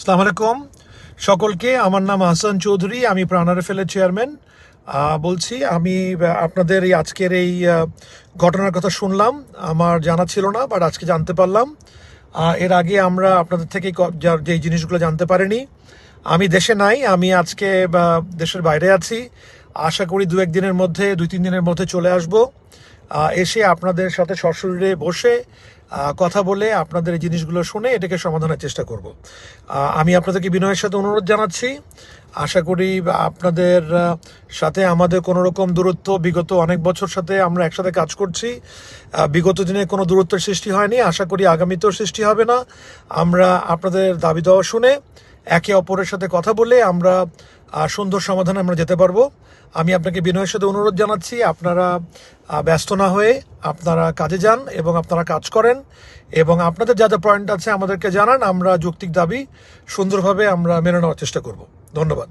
আসসালামু আলাইকুম সকলকে। আমার নাম আহসান চৌধুরী, আমি প্রাণ আরএফএল-এর চেয়ারম্যান বলছি। আমি আপনাদের এই আজকের এই ঘটনার কথা শুনলাম, আমার জানা ছিল না, বাট আজকে জানতে পারলাম। এর আগে আমরা আপনাদের থেকে যেই জিনিসগুলো জানতে পারিনি। আমি দেশে নাই, আমি আজকে দেশের বাইরে আছি। আশা করি দুই তিন দিনের মধ্যে চলে আসব। এসে আপনাদের সাথে সশরীরে বসে কথা বলে আপনাদের এই জিনিসগুলো শুনে এটাকে সমাধানের চেষ্টা করব। আমি আপনাদেরকে বিনয়ের সাথে অনুরোধ জানাচ্ছি, আশা করি আপনাদের সাথে আমাদের কোনো রকম দূরত্ব, বিগত অনেক বছর সাথে আমরা একসাথে কাজ করছি, বিগত দিনে কোনো দূরত্বের সৃষ্টি হয়নি, আশা করি আগামীতেও সৃষ্টি হবে না। আমরা আপনাদের দাবি দেওয়া শুনে একে অপরের সাথে কথা বলে আমরা সুন্দর সমাধানে আমরা যেতে পারবো। আমি আপনাকে বিনয়ের সাথে অনুরোধ জানাচ্ছি, আপনারা ব্যস্ত না হয়ে আপনারা কাজে যান এবং আপনারা কাজ করেন, এবং আপনাদের যা যা পয়েন্ট আছে আমাদেরকে জানান। আমরা যৌক্তিক দাবি সুন্দরভাবে আমরা মেনে নেওয়ার চেষ্টা করব। ধন্যবাদ।